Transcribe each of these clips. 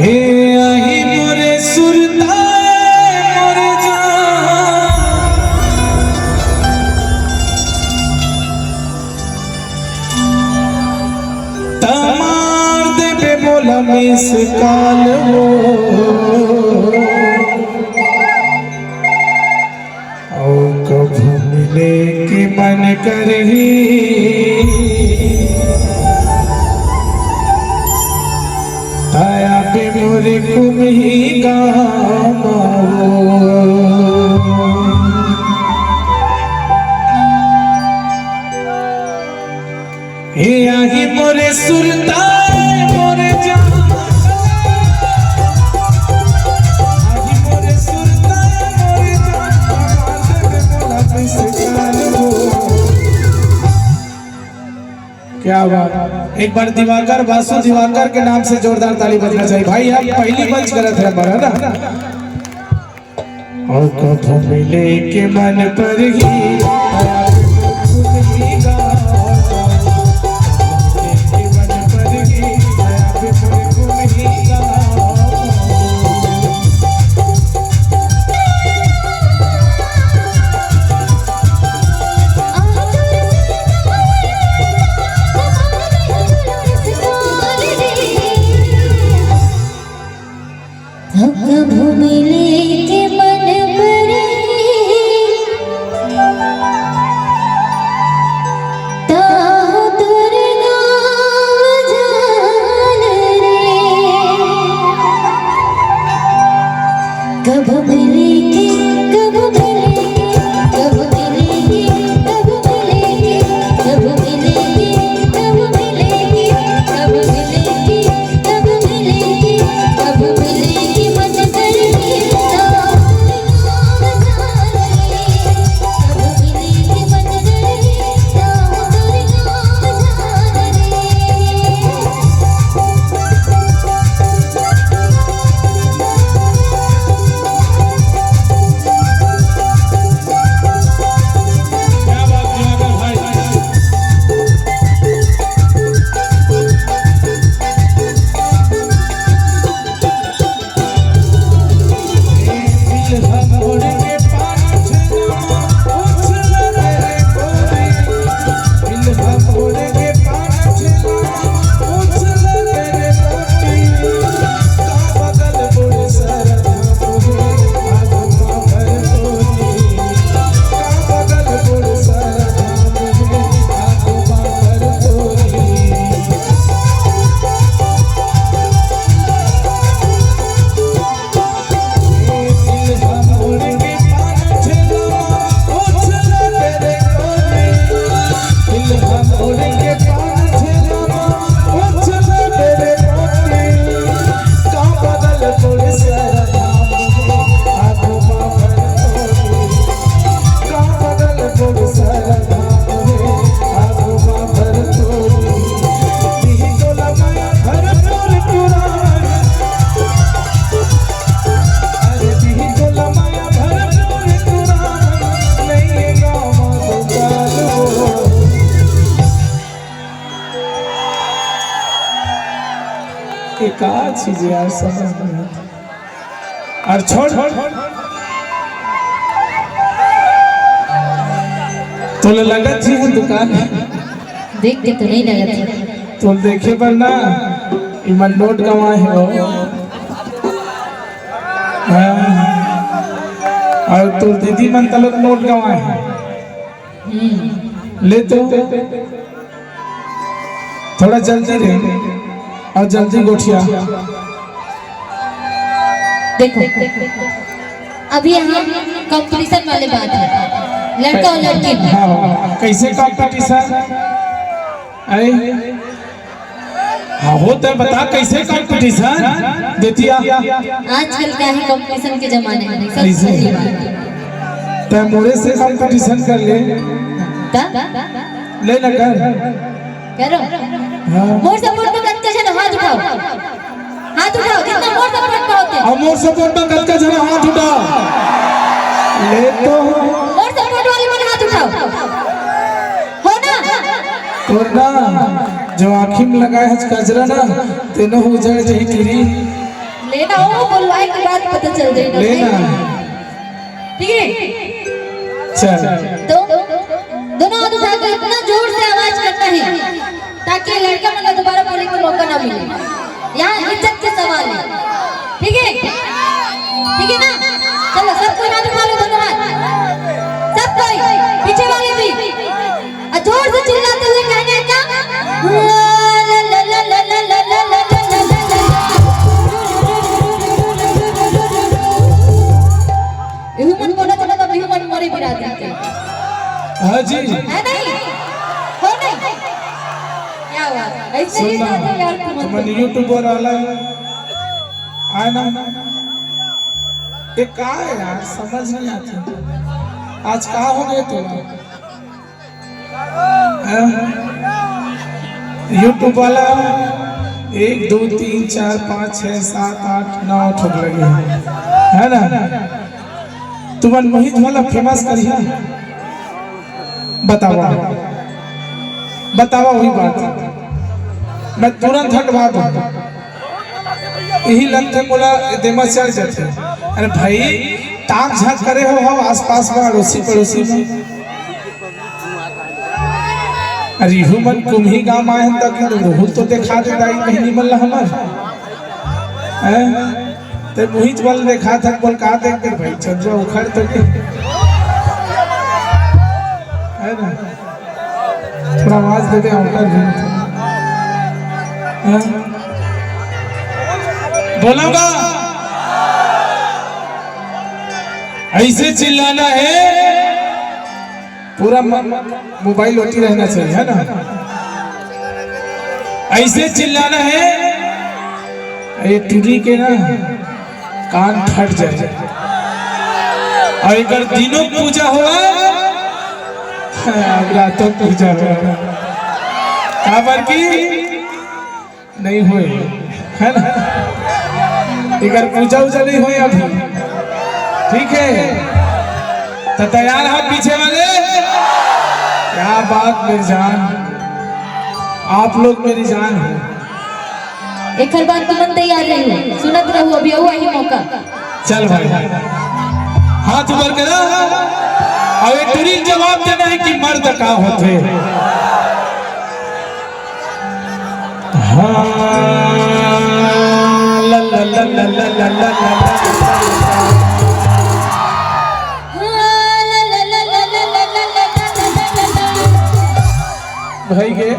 हे आही मोरे सुरता मोरे तमार देवे बोला मिस काल हो कभू मिले के मन करही आया पे मोरे कुम ही गामा हे आही मोरे सुरता मोरे क्या बात। एक बार दिवाकर वासु दिवाकर के नाम से जोरदार ताली बजना चाहिए भाई। आप पहली मंच करत है हमारा ना। और कभू मिले के मन पर ही कभू मिले के मन पर ताहु तोर नाम जान रे। कभू मिले के कभू मिले के कभू मिले के कभू मिले के कभू मिले के कभू मिले के कभू मिले के कभू मिले के कभू मिले का चीज यार समझ में और छोड़ तो लगत थी दुकान देख के तो नहीं लगत थी तो देखे पर ना इमन नोट कमाए हो और तो दीदी मन तलक नोट कमाए ले तो थोड़ा जल्दी रहे और जल्दी गोठिया देखो अभी यहाँ कंपटीशन वाले बात है लड़का और लड़की में। हाँ, कैसे कंपटीशन अरे हाँ होता बता कैसे कंपटीशन देती आजकल क्या है कंपटीशन के जमाने में सब सही बात है। तो मोरे से कंपटीशन कर ले ले ना करो मोर सपोर्ट में कत्का जन हाथ उठाओ जितना मोर सपोर्ट में होते और मोर सपोर्ट में कत्का जन हाथ उठाओ ले तो मोर सपोर्ट वाले मन हाथ उठाओ हो ना तो ना जो आँखी में लगाए है कजरा ना तेनो उजड़ जही गिरी लेना हो बुलवाए के बाद पता चल जाएगा लेना ठीक है। चल तो दोनों हाथ उठाकर इतना जोर से आवाज करना है ताकि लड़का मतलब दोबारा बोलने का मौका ना मिले। यहाँ इज्जत के सवाल है ठीक है ना। चलो सब कोई हाथ उठा लो दोनों हाथ सब कोई पीछे वाले भी और जोर से चिल्लाते हुए कहने का ला ला ला ला ला ला ला ला ह्यूमन बोला चला तो ह्यूमन मोरे बिरादरी के हाँ जी है नहीं हो नहीं क्या बात ऐसे ही जाते यार तुम यूट्यूबर वाला आए ना ये का है यार समझ नहीं आती आज का हो गए तो यूट्यूब वाला 1 2 3 4 5 6 7 8 9 ठोक लगे है ना। तुमन मोहित वाला फेमस करिया बतावा वही बात मैं तुरंत हटवा दूं। यही लगते बोला देमा चढ़ जाते। अरे भाई ताक झाक करे हो हम आसपास में अड़ोसी पड़ोसी में। अरे ह्यूमन तुम ही गाँव आए हैं तक रोहू तो देखा दे दाई कहीं नहीं मिल हमार तो मोहित वाल देखा था बोल कहा देख के भाई चंद्रा उखड़ तो है ना थोड़ा आवाज दे दे आउटर भी बोलूंगा ऐसे चिल्लाना है पूरा मोबाइल होती रहना चाहिए है ना। ऐसे चिल्लाना है ये टीवी के ना कान फट जाए और एक दिनों पूजा हुआ अगला तो पूजा हुआ काबर की नहीं हुए है ना। एक पूजा उजा नहीं हुई अभी ठीक है तो तैयार है पीछे वाले। क्या बात मेरी जान आप लोग मेरी जान है। एक हर बार तुम तैयार रहो सुनत रहो अभी हुआ ही मौका। चल भाई हाथ ऊपर करो और एक तुरी जवाब देना है कि मर्द का होते। हाँ ला ला ला ला ला ला ला भाई गए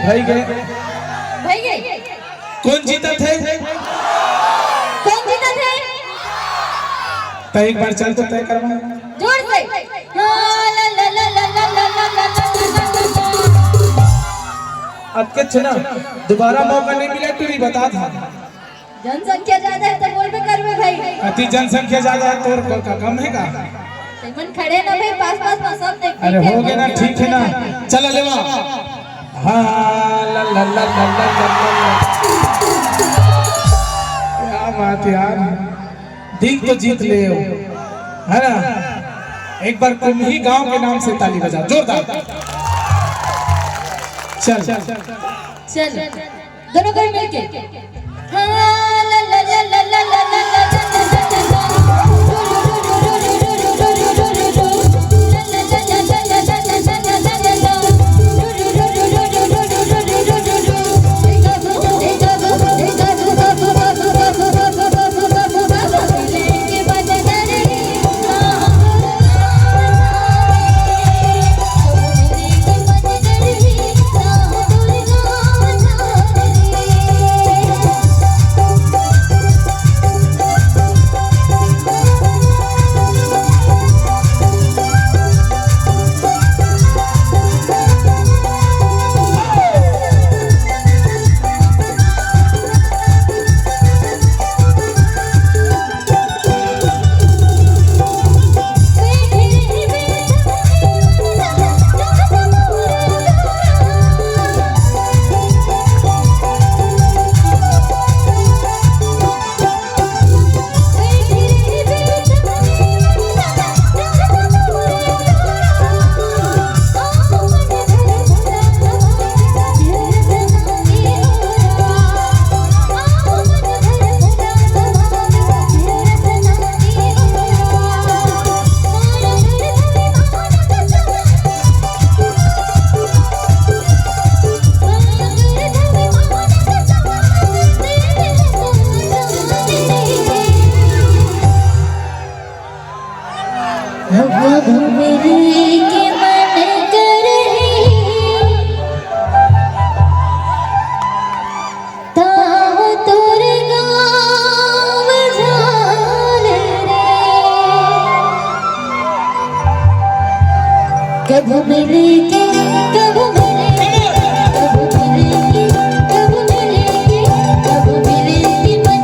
भाई गए कौन जीता थे तो एक बार चल तो तय करवा जोर से अब के चुना दोबारा मौका नहीं मिला तू ही बता था। जनसंख्या ज्यादा है तो बोल भी करवे भाई। अति जनसंख्या ज्यादा है तो का कम है का मन खड़े ना भाई पास में सब देख। अरे हो गया ना ठीक है ना चल लेवा। हाँ ला ला ला ला ला ला क्या बात यार दिल तो जीत ले है ना। एक बार तुम ही गांव के नाम से ताली बजा जोरदार। चल चल दोनों कोई मिलके हाँ ला ला ला ला ला ला ला कब मिलेंगे कब मिलेंगे कब मिलेंगे कब मिलेंगे कब मिलेंगे मन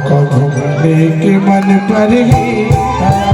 कर के मन पर ही